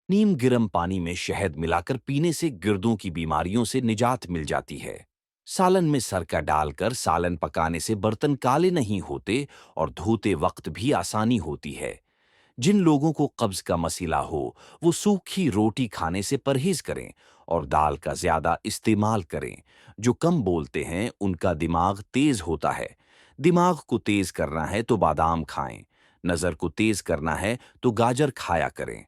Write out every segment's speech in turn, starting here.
नीम गर्म पानी में शहद मिलाकर पीने से गिर्दों की बीमारियों से निजात मिल जाती है। सालन में सरका डालकर सालन पकाने से बर्तन काले नहीं होते और धोते वक्त भी आसानी होती है। जिन लोगों को कब्ज का मसला हो, वो सूखी रोटी खाने से परहेज करें और दाल का ज्यादा इस्तेमाल करें। जो कम बोलते हैं, उनका दिमाग तेज होता है। दिमाग को तेज करना है तो बादाम खाएं। नजर को तेज करना है तो गाजर खाया करें।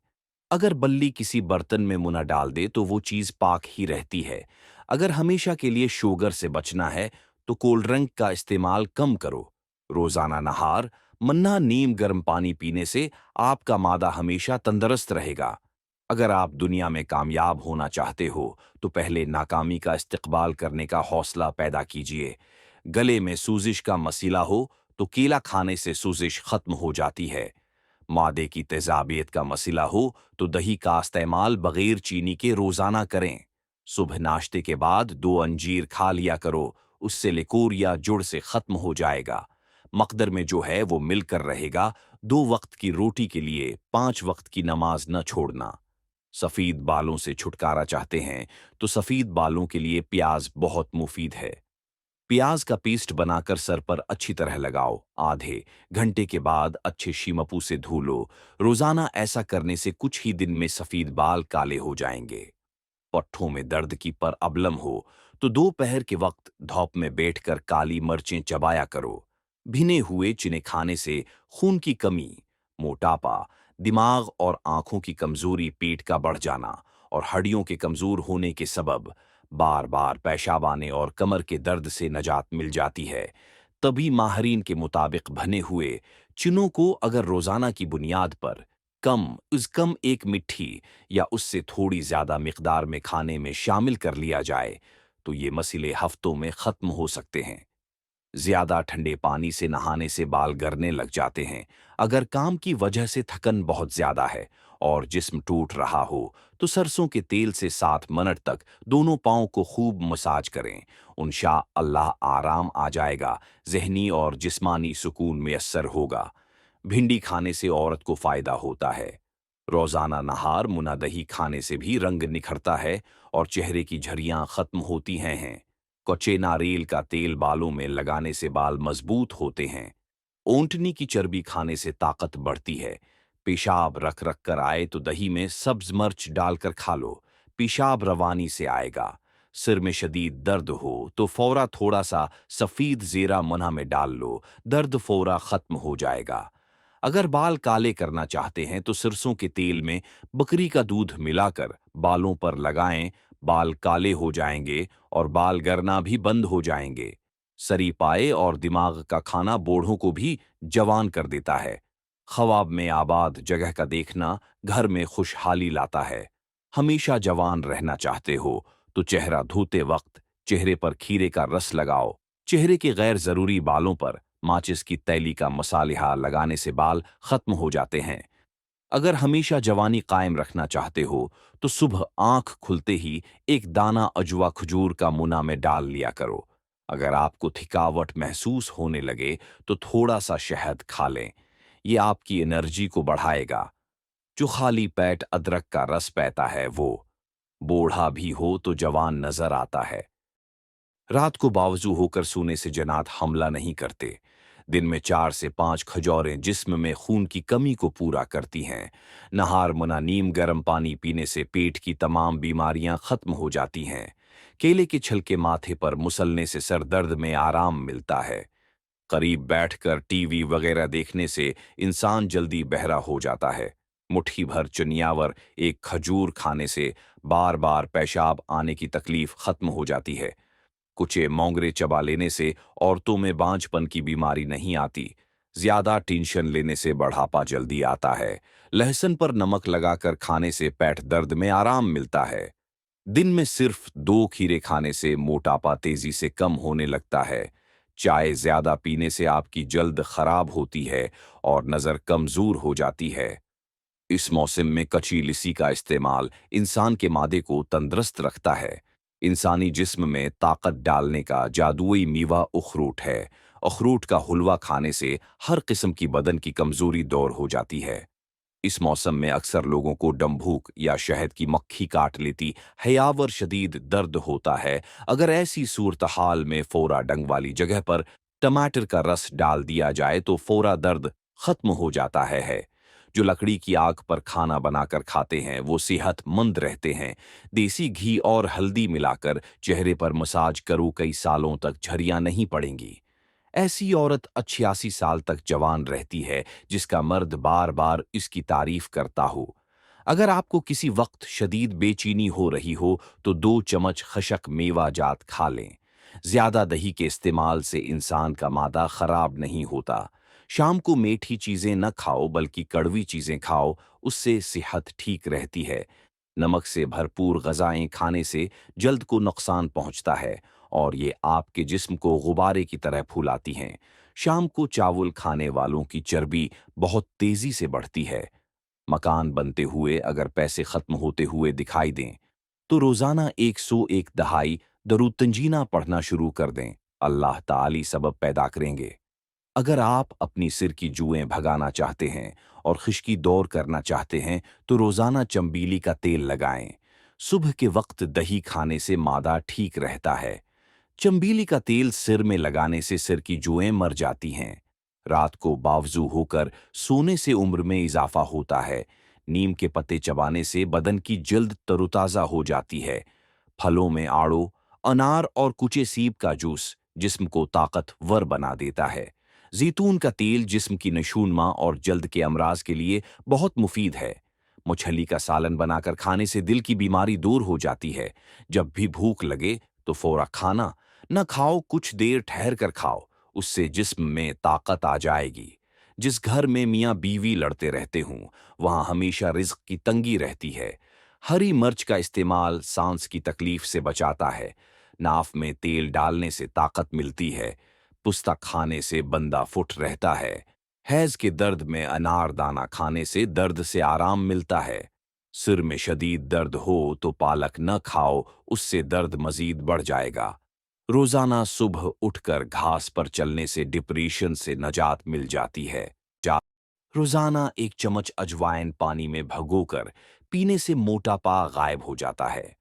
अगर बल्ली किसी बर्तन में मुना डाल दे तो वो चीज पाक ही रहती है। अगर हमेशा के लिए शुगर से बचना है तो कोल्ड ड्रिंक का इस्तेमाल कम करो। रोजाना नहार मन्ना नीम गर्म पानी पीने से आपका मादा हमेशा तंदुरुस्त रहेगा। अगर आप दुनिया में कामयाब होना चाहते हो तो पहले नाकामी का इस्तकबाल करने का हौसला पैदा कीजिए। गले में सूजिश का मसला हो तो केला खाने से सूजिश खत्म हो जाती है। मादे की तेजाबियत का मसला हो तो दही का इस्तेमाल बगैर चीनी के रोजाना करें। सुबह नाश्ते के बाद 2 अंजीर खा लिया करो, उससे लिकोर या जुड़ से खत्म हो जाएगा। मकदर में जो है वो मिलकर रहेगा। 2 वक्त की रोटी के लिए 5 वक्त की नमाज न छोड़ना। सफेद बालों से छुटकारा चाहते हैं तो सफेद बालों के लिए प्याज बहुत मुफीद है। प्याज का पेस्ट बनाकर सर पर अच्छी तरह लगाओ। आधे घंटे के बाद अच्छे शीमपू से धो लो। रोजाना ऐसा करने से कुछ ही दिन में सफेद बाल काले हो जाएंगे। पट्ठों में दर्द की पर अबलम हो तो दोपहर के वक्त धूप में बैठकर काली मिर्चें चबाया करो। भिने हुए चिने खाने से खून की कमी, मोटापा, दिमाग और आंखों की कमजोरी, पेट का बढ़ जाना और हड्डियों के कमजोर होने के सबब बार बार पेशाब आने और कमर के दर्द से नजात मिल जाती है। तभी माहरीन के मुताबिक भने हुए चिनों को अगर रोजाना की बुनियाद पर कम 1 मिट्ठी या उससे थोड़ी ज्यादा मिकदार में खाने में शामिल कर लिया जाए तो ये मसले हफ्तों में खत्म हो सकते हैं। ज्यादा ठंडे पानी से नहाने से बाल गरने लग जाते हैं। अगर काम की वजह से थकन बहुत ज्यादा है और जिस्म टूट रहा हो तो सरसों के तेल से 7 मिनट तक दोनों पांव को खूब मसाज करें। इंशा अल्लाह आराम आ जाएगा, जहनी और जिस्मानी सुकून मैसर होगा। भिंडी खाने से औरत को फायदा होता है। रोजाना नहार मुना दही खाने से भी रंग निखरता है और चेहरे की झरियां खत्म होती हैं। कच्चे नारियल का तेल बालों में लगाने से बाल मजबूत होते हैं। ऊंटनी की चर्बी खाने से ताकत बढ़ती है। पेशाब रख रख कर आए तो दही में सब्ज मिर्च डालकर खा लो, पेशाब रवानी से आएगा। सिर में शदीद दर्द हो तो फौरा थोड़ा सा सफेद जीरा मुन्ह में डाल लो, दर्द फौरा खत्म हो जाएगा। अगर बाल काले करना चाहते हैं तो सरसों के तेल में बकरी का दूध मिलाकर बालों पर लगाएं। बाल काले हो जाएंगे और बाल गरना भी बंद हो जाएंगे। सरी पाए और दिमाग का खाना बूढ़ों को भी जवान कर देता है। ख्वाब में आबाद जगह का देखना घर में खुशहाली लाता है। हमेशा जवान रहना चाहते हो तो चेहरा धोते वक्त चेहरे पर खीरे का रस लगाओ। चेहरे के गैर जरूरी बालों पर माचिस की तैली का मसालिहा लगाने से बाल खत्म हो जाते हैं। अगर हमेशा जवानी कायम रखना चाहते हो तो सुबह आंख खुलते ही एक दाना अजवा खजूर का मुना में डाल लिया करो। अगर आपको थकावट महसूस होने लगे तो थोड़ा सा शहद खा लें, ये आपकी एनर्जी को बढ़ाएगा। जो खाली पेट अदरक का रस पीता है वो बूढ़ा भी हो तो जवान नजर आता है। रात को बावजू होकर सोने से जन्नात हमला नहीं करते। दिन में 4 से 5 खजौरें जिस्म में खून की कमी को पूरा करती हैं। नहार मुना नीम गर्म पानी पीने से पेट की तमाम बीमारियां खत्म हो जाती हैं। केले के छिलके माथे पर मुसलने से सर दर्द में आराम मिलता है। करीब बैठकर टीवी वगैरह देखने से इंसान जल्दी बहरा हो जाता है। मुट्ठी भर चुनियावर एक खजूर खाने से बार बार पेशाब आने की तकलीफ खत्म हो जाती है। कुचे मोंगरे चबा लेने से औरतों में बांझपन की बीमारी नहीं आती। ज्यादा टेंशन लेने से बढ़ापा जल्दी आता है। लहसुन पर नमक लगाकर खाने से पेट दर्द में आराम मिलता है। दिन में सिर्फ 2 खीरे खाने से मोटापा तेजी से कम होने लगता है। चाय ज्यादा पीने से आपकी जल्द खराब होती है और नजर कमजोर हो जाती है। इस मौसम में कच्ची लिसी का इस्तेमाल इंसान के मादे को तंदुरुस्त रखता है। इंसानी जिस्म में ताकत डालने का जादुई मीवा उखरूट है। अखरूट का हलवा खाने से हर किस्म की बदन की कमजोरी दूर हो जाती है। इस मौसम में अक्सर लोगों को डंभूक या शहद की मक्खी काट लेती है या वर शदीद दर्द होता है। अगर ऐसी सूरत हाल में फोरा डंग वाली जगह पर टमाटर का रस डाल दिया जाए तो फोरा दर्द खत्म हो जाता है। जो लकड़ी की आग पर खाना बनाकर खाते हैं वो सेहतमंद रहते हैं। देसी घी और हल्दी मिलाकर चेहरे पर मसाज करो, कई सालों तक झरियां नहीं पड़ेंगी। ऐसी औरत 88 साल तक जवान रहती है जिसका मर्द बार बार इसकी तारीफ करता हो। अगर आपको किसी वक्त शदीद बेचैनी हो रही हो तो 2 चम्मच खशक मेवा जात खा लें। ज्यादा दही के इस्तेमाल से इंसान का मादा खराब नहीं होता। शाम को मीठी चीजें न खाओ बल्कि कड़वी चीजें खाओ, उससे सेहत ठीक रहती है। नमक से भरपूर गजाएं खाने से जल्द को नुकसान पहुंचता है और ये आपके जिस्म को गुब्बारे की तरह फूलाती हैं। शाम को चावल खाने वालों की चर्बी बहुत तेजी से बढ़ती है। मकान बनते हुए अगर पैसे खत्म होते हुए दिखाई दें तो रोजाना 101 दहाई दरूद तंजीना पढ़ना शुरू कर दें। अल्लाह ताली सबब पैदा करेंगे। अगर आप अपनी सिर की जुएं भगाना चाहते हैं और खुश्की दूर करना चाहते हैं तो रोजाना चंबीली का तेल लगाएं। सुबह के वक्त दही खाने से मादा ठीक रहता है। चंबीली का तेल सिर में लगाने से सिर की जुएं मर जाती हैं। रात को बावजू होकर सोने से उम्र में इजाफा होता है। नीम के पत्ते चबाने से बदन की जल्द तरोताजा हो जाती है। फलों में आड़ू, अनार और कुचे सीब का जूस जिस्म को ताकतवर बना देता है। जैतून का तेल जिस्म की नशूनमा और जल्द के अमराज के लिए बहुत मुफीद है। मछली का सालन बनाकर खाने से दिल की बीमारी दूर हो जाती है। जब भी भूख लगे तो फौरा खाना न खाओ, कुछ देर ठहर कर खाओ, उससे जिस्म में ताकत आ जाएगी। जिस घर में मियाँ बीवी लड़ते रहते हों वहां हमेशा रिज्क की तंगी रहती है। हरी मिर्च का इस्तेमाल सांस की तकलीफ से बचाता है। नाफ में तेल डालने से ताकत मिलती है। पुस्ता खाने से बंदा फुट रहता है। हैज के दर्द में अनार दाना खाने से दर्द से आराम मिलता है। सिर में शदीद दर्द हो तो पालक न खाओ, उससे दर्द मजीद बढ़ जाएगा। रोजाना सुबह उठकर घास पर चलने से डिप्रेशन से नजात मिल जाती है। रोजाना 1 चम्मच अजवाइन पानी में भगोकर पीने से मोटापा गायब हो जाता है।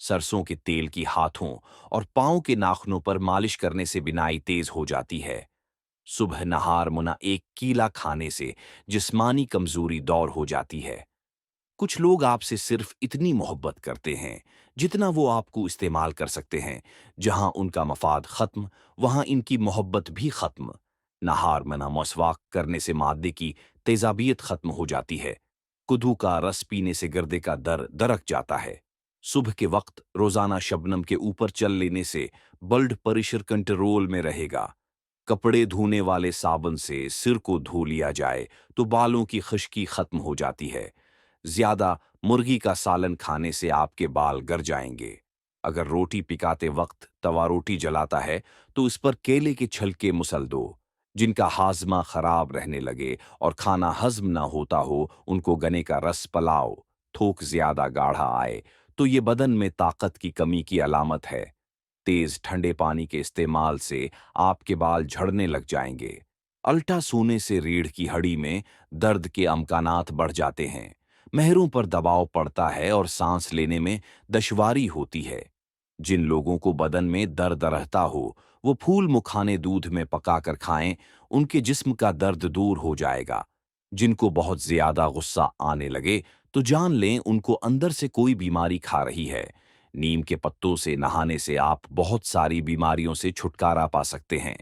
सरसों के तेल की हाथों और पांव के नाखूनों पर मालिश करने से बिनाई तेज हो जाती है। सुबह नहार मुना एक कीला खाने से जिस्मानी कमजोरी दूर हो जाती है। कुछ लोग आपसे सिर्फ इतनी मोहब्बत करते हैं जितना वो आपको इस्तेमाल कर सकते हैं। जहां उनका मफाद खत्म वहां इनकी मोहब्बत भी खत्म। नहार मना मसवाक करने से मादे की तेजाबियत खत्म हो जाती है। कुदू का रस पीने से गर्दे का दर दरक जाता है। सुबह के वक्त रोजाना शबनम के ऊपर चल लेने से ब्लड प्रेशर कंट्रोल में रहेगा। कपड़े धोने वाले साबुन से सिर को धो लिया जाए तो बालों की खुश्की खत्म हो जाती है। ज्यादा मुर्गी का सालन खाने से आपके बाल गर जाएंगे। अगर रोटी पिकाते वक्त तवा रोटी जलाता है तो इस पर केले के छिलके मुसल दो। जिनका हाजमा खराब रहने लगे और खाना हजम ना होता हो उनको गने का रस पिलाओ। थोक ज्यादा गाढ़ा आए तो ये बदन में ताकत की कमी की अलामत है। तेज ठंडे पानी के इस्तेमाल से आपके बाल झड़ने लग जाएंगे। अल्टा सोने से रीढ़ की हड्डी में दर्द के अमकानात बढ़ जाते हैं। महरों पर दबाव पड़ता है और सांस लेने में दुश्वारी होती है। जिन लोगों को बदन में दर्द रहता हो वो फूल मुखाने दूध में पकाकर खाएं, उनके जिस्म का दर्द दूर हो जाएगा। जिनको बहुत ज्यादा गुस्सा आने लगे तो जान लें उनको अंदर से कोई बीमारी खा रही है। नीम के पत्तों से नहाने से आप बहुत सारी बीमारियों से छुटकारा पा सकते हैं।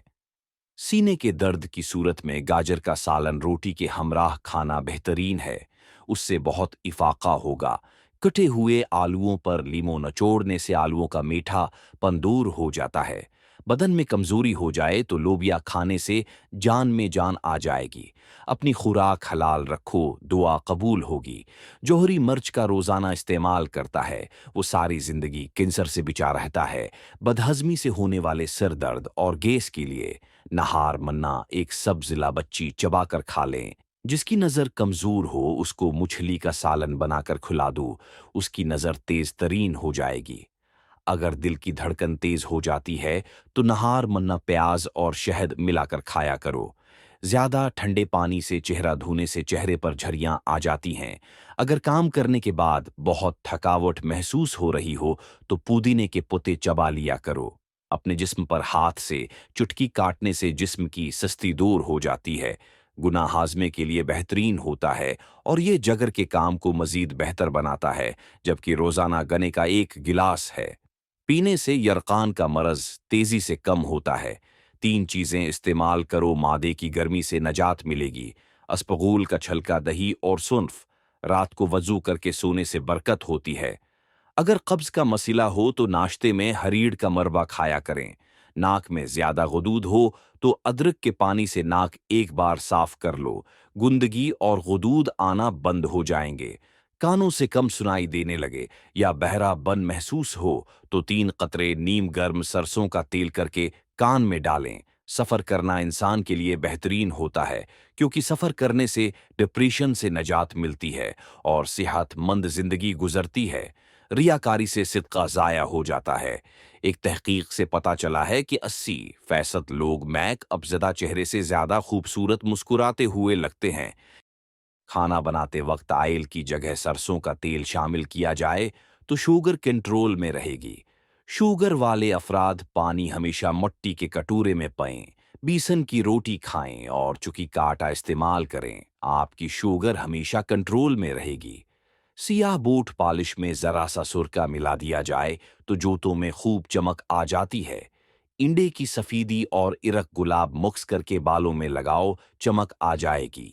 सीने के दर्द की सूरत में गाजर का सालन रोटी के हमराह खाना बेहतरीन है। उससे बहुत इफाका होगा। कटे हुए आलूओं पर लीमो नचोड़ने से आलूओं का मीठापन दूर हो जाता है। बदन में कमजोरी हो जाए तो लोबिया खाने से जान में जान आ जाएगी। अपनी खुराक हलाल रखो, दुआ कबूल होगी। जोहरी मिर्च का रोजाना इस्तेमाल करता है वो सारी जिंदगी कैंसर से बचा रहता है। बदहजमी से होने वाले सिर दर्द और गैस के लिए नहार मन्ना एक सब्जिला बच्ची चबाकर खा लें। जिसकी नजर कमजोर हो उसको मुछली का सालन बनाकर खिला दो, उसकी नजर तेज तरीन हो जाएगी। अगर दिल की धड़कन तेज हो जाती है तो नहार मन्ना प्याज और शहद मिलाकर खाया करो। ज्यादा ठंडे पानी से चेहरा धोने से चेहरे पर झुर्रियां आ जाती हैं। अगर काम करने के बाद बहुत थकावट महसूस हो रही हो तो पुदीने के पत्ते चबा लिया करो। अपने जिस्म पर हाथ से चुटकी काटने से जिस्म की सुस्ती दूर हो जाती है। गुना हाजमे के लिए बेहतरीन होता है और ये जगर के काम को मजीद बेहतर बनाता है। जबकि रोजाना गन्ने का एक गिलास है पीने से यरकान का मरज तेजी से कम होता है। तीन चीजें इस्तेमाल करो, मादे की गर्मी से नजात मिलेगी। अस्पगूल का छलका दही और सुन्फ रात को वजू करके सोने से बरकत होती है। अगर कब्ज का मसला हो तो नाश्ते में हरीड़ का मरबा खाया करें। नाक में ज्यादा गुदूद हो तो अदरक के पानी से नाक एक बार साफ कर लो। गुंदगी और गुदूद आना बंद हो जाएंगे। कानों से कम सुनाई देने लगे या बहरापन महसूस हो तो 3 कतरे नीम गर्म सरसों का तेल करके कान में डालें। सफर करना इंसान के लिए बेहतरीन होता है क्योंकि सफर करने से डिप्रेशन से नजात मिलती है और सेहतमंद जिंदगी गुजरती है। रियाकारी से सिदका जाया हो जाता है। एक तहकीक से पता चला है कि 80% लोग मैक अपजदा चेहरे से ज्यादा खूबसूरत मुस्कुराते हुए लगते हैं। खाना बनाते वक्त आयल की जगह सरसों का तेल शामिल किया जाए तो शुगर कंट्रोल में रहेगी। शुगर वाले अफराद पानी हमेशा मट्टी के कटोरे में पें, बेसन की रोटी खाएं और चुकी का आटा इस्तेमाल करें। आपकी शुगर हमेशा कंट्रोल में रहेगी। सियाह बूट पॉलिश में जरा सा सुरका मिला दिया जाए तो जूतों में खूब चमक आ जाती है। इंडे की सफीदी और इरक गुलाब मिक्स करके बालों में लगाओ, चमक आ जाएगी।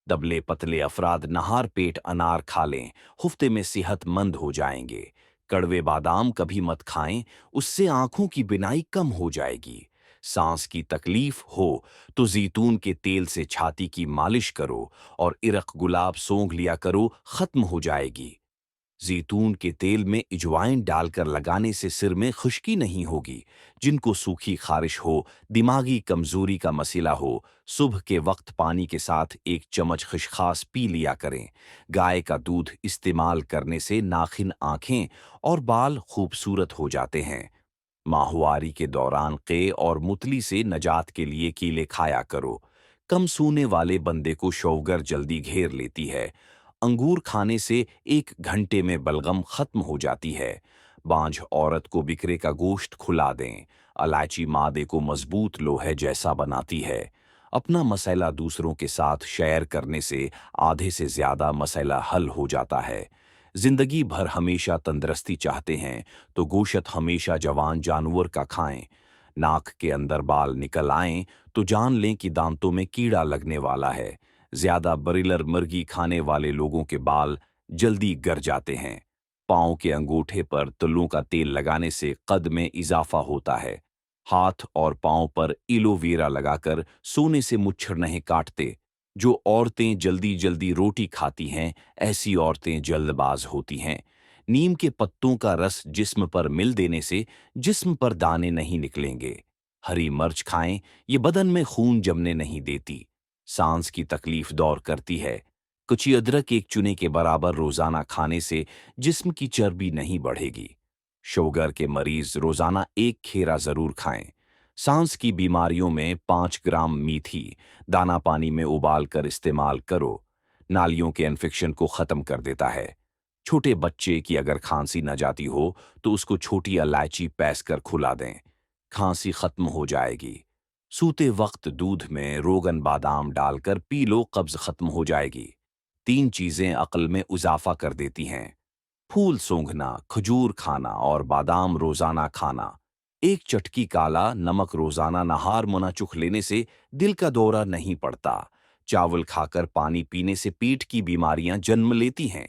दबले पतले अफराद नहार पेट अनार खा लें, हफ्ते में सेहतमंद हो जाएंगे। कड़वे बादाम कभी मत खाएं, उससे आंखों की बिनाई कम हो जाएगी। सांस की तकलीफ हो तो जैतून के तेल से छाती की मालिश करो और इरक गुलाब सौंघ लिया करो, खत्म हो जाएगी। जैतून के तेल में अजवाइन डालकर लगाने से सिर में खुश्की नहीं होगी। जिनको सूखी खारिश हो, दिमागी कमजोरी का मसला हो, सुबह के वक्त पानी के साथ 1 चम्मच खिशखास पी लिया करें। गाय का दूध इस्तेमाल करने से नाखिन, आंखें और बाल खूबसूरत हो जाते हैं। माहवारी के दौरान के और मुतली से नजात के लिए कीले खाया करो। कम सूने वाले बंदे को शौगर जल्दी घेर लेती है। अंगूर खाने से 1 घंटे में बलगम खत्म हो जाती है। बांझ औरत को बिकरे का गोश्त खुला दें। इलायची मादे को मजबूत लोहे जैसा बनाती है। अपना मसला दूसरों के साथ शेयर करने से आधे से ज्यादा मसला हल हो जाता है। जिंदगी भर हमेशा तंदुरुस्ती चाहते हैं तो गोश्त हमेशा जवान जानवर का खाएं। नाक के अंदर बाल निकल आएं तो जान लें कि दांतों में कीड़ा लगने वाला है। ज्यादा ब्रिलर मुर्गी खाने वाले लोगों के बाल जल्दी गर जाते हैं। पाँव के अंगूठे पर तिलों का तेल लगाने से कद में इजाफा होता है। हाथ और पाँव पर एलोवेरा लगाकर सोने से मुच्छर नहीं काटते। जो औरतें जल्दी जल्दी रोटी खाती हैं, ऐसी औरतें जल्दबाज होती हैं। नीम के पत्तों का रस जिस्म पर मिल देने से जिस्म पर दाने नहीं निकलेंगे। हरी मिर्च खाएं, ये बदन में खून जमने नहीं देती। सांस की तकलीफ दौर करती है। कुछ अदरक 1 चुने के बराबर रोजाना खाने से जिस्म की चर्बी नहीं बढ़ेगी। शुगर के मरीज रोजाना 1 खेरा जरूर खाएं। सांस की बीमारियों में 5 ग्राम मीठी दाना पानी में उबाल कर इस्तेमाल करो। नालियों के इन्फेक्शन को खत्म कर देता है। छोटे बच्चे की अगर खांसी न जाती हो तो उसको छोटी इलायची पैस कर खुला दें, खांसी खत्म हो जाएगी। सूते वक्त दूध में रोगन बादाम डालकर पी लो, कब्ज खत्म हो जाएगी। 3 चीजें अक्ल में इजाफा कर देती हैं: फूल सूंघना, खजूर खाना और बादाम रोजाना खाना। 1 चटकी काला नमक रोजाना नहार मुना चुख लेने से दिल का दौरा नहीं पड़ता। चावल खाकर पानी पीने से पेट की बीमारियां जन्म लेती हैं।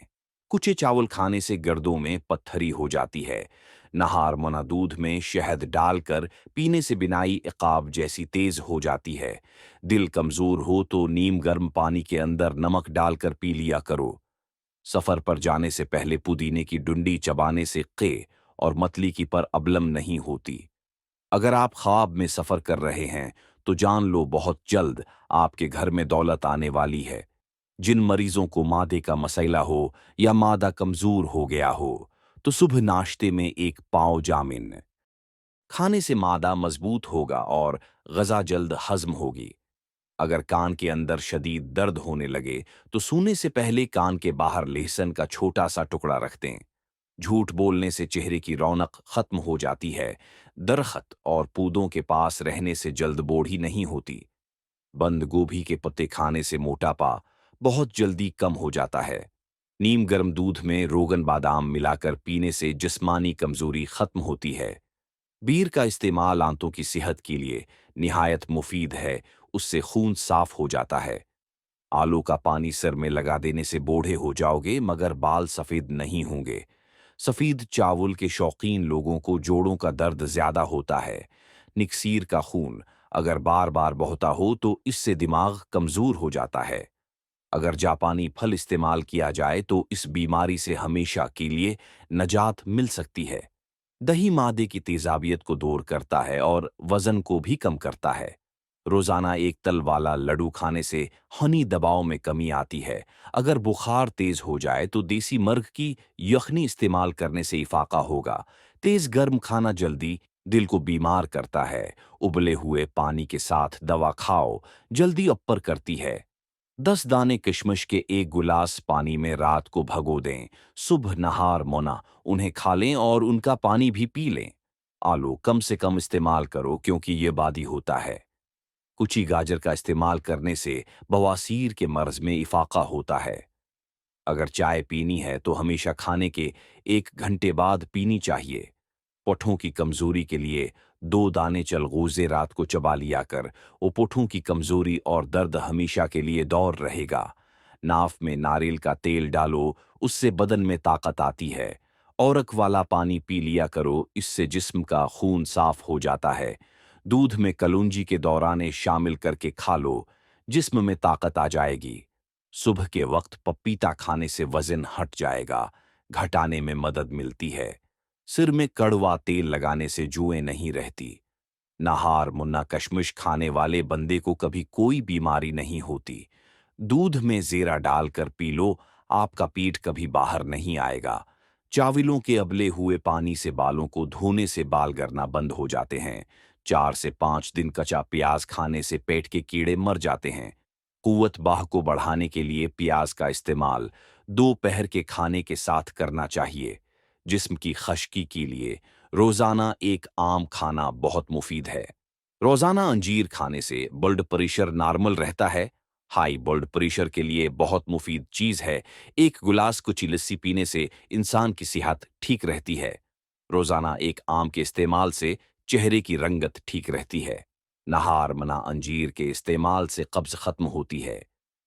कुचे चावल खाने से गर्दों में पत्थरी हो जाती है। नहार मुना दूध में शहद डालकर पीने से बिनाई इकाब जैसी तेज हो जाती है। दिल कमजोर हो तो नीम गर्म पानी के अंदर नमक डालकर पी लिया करो। सफर पर जाने से पहले पुदीने की डुंडी चबाने से क़े और मतली की पर अबलम नहीं होती। अगर आप ख्वाब में सफर कर रहे हैं तो जान लो बहुत जल्द आपके घर में दौलत आने वाली है। जिन मरीजों को मादे का मसला हो या मादा कमजोर हो गया हो तो सुबह नाश्ते में 1 पाव जामिन खाने से मादा मजबूत होगा और गजा जल्द हजम होगी। अगर कान के अंदर शदीद दर्द होने लगे तो सोने से पहले कान के बाहर लहसुन का छोटा सा टुकड़ा रख दें। झूठ बोलने से चेहरे की रौनक खत्म हो जाती है। दरख्त और पौधों के पास रहने से जल्दबोड़ी नहीं होती। बंद गोभी के पत्ते खाने से मोटापा बहुत जल्दी कम हो जाता है। नीम गर्म दूध में रोगन बादाम मिलाकर पीने से जिस्मानी कमजोरी खत्म होती है। बीर का इस्तेमाल आंतों की सेहत के लिए निहायत मुफीद है, उससे खून साफ हो जाता है। आलू का पानी सर में लगा देने से बूढ़े हो जाओगे मगर बाल सफेद नहीं होंगे। सफेद चावल के शौकीन लोगों को जोड़ों का दर्द ज्यादा होता है। निक्सीर का खून अगर बार बार बहता हो तो इससे दिमाग कमजोर हो जाता है। अगर जापानी फल इस्तेमाल किया जाए तो इस बीमारी से हमेशा के लिए नजात मिल सकती है। दही मादे की तेजाबियत को दूर करता है और वजन को भी कम करता है। रोजाना एक तल वाला लड्डू खाने से हनी दबाव में कमी आती है। अगर बुखार तेज हो जाए तो देसी मर्ग की यखनी इस्तेमाल करने से इफाका होगा। तेज गर्म खाना जल्दी दिल को बीमार करता है। उबले हुए पानी के साथ दवा खाओ, जल्दी अप्पर करती है। 10 दाने किशमिश के एक गिलास पानी में रात को भगो दें। सुबह नहार मोना उन्हें खा लें और उनका पानी भी पी लें। आलू कम से कम इस्तेमाल करो क्योंकि ये बादी होता है। कुची गाजर का इस्तेमाल करने से बवासीर के मर्ज में इफाका होता है। अगर चाय पीनी है तो हमेशा खाने के 1 घंटे बाद पीनी चाहिए। पुठों की कमजोरी के लिए 2 दाने चलगोजे रात को चबा लिया कर। वो पुठों की कमजोरी और दर्द हमेशा के लिए दौर रहेगा। नाफ में नारियल का तेल डालो, उससे बदन में ताकत आती है। औरक वाला पानी पी लिया करो, इससे जिस्म का खून साफ हो जाता है। दूध में कलौंजी के दौराने शामिल करके खा लो, जिस्म में ताकत आ जाएगी। सुबह के वक्त पपीता खाने से वजन हट जाएगा, घटाने में मदद मिलती है। सिर में कड़वा तेल लगाने से जुएं नहीं रहती। नाहार मुन्ना कशमिश खाने वाले बंदे को कभी कोई बीमारी नहीं होती। दूध में जीरा डालकर पी लो, आपका पेट कभी बाहर नहीं आएगा। चावलों के अबले हुए पानी से बालों को धोने से बाल गिरना बंद हो जाते हैं। 4 से 5 दिन कच्चा प्याज खाने से पेट के कीड़े मर जाते हैं। कुव्वत बाह को बढ़ाने के लिए प्याज का इस्तेमाल दोपहर के खाने के साथ करना चाहिए। जिस्म की खश्की के लिए रोजाना एक आम खाना बहुत मुफीद है। रोजाना अंजीर खाने से ब्लड प्रेशर नॉर्मल रहता है। हाई ब्लड प्रेशर के लिए बहुत मुफीद चीज है। एक गिलास कुची लस्सी पीने से इंसान की सेहत ठीक रहती है। रोजाना एक आम के इस्तेमाल से चेहरे की रंगत ठीक रहती है। नहार मना अंजीर के इस्तेमाल से कब्ज खत्म होती है।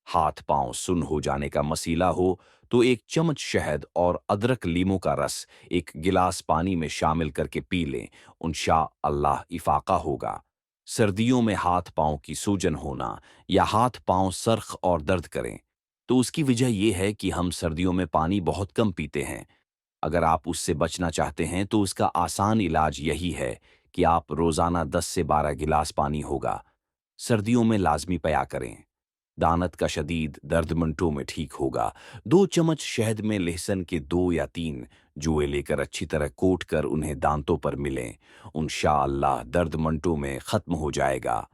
हाथ पांव सुन हो जाने का मसीला हो तो 1 चम्मच शहद और अदरक लीमू का रस 1 गिलास पानी में शामिल करके पी लें, इंशाअल्लाह इफाका होगा। सर्दियों में हाथ पांव की सूजन होना या हाथ पांव सर्ख और दर्द करें तो उसकी वजह यह है कि हम सर्दियों में पानी बहुत कम पीते हैं। अगर आप उससे बचना चाहते हैं तो उसका आसान इलाज यही है कि आप रोजाना 10 से 12 गिलास पानी होगा सर्दियों में लाजमी पया करें। दानत का शदीद दर्द मिनटों में ठीक होगा। 2 चम्मच शहद में लहसुन के 2 या 3 जुए लेकर अच्छी तरह कोट कर उन्हें दांतों पर मिलें, इंशाअल्लाह दर्द मिनटों में खत्म हो जाएगा।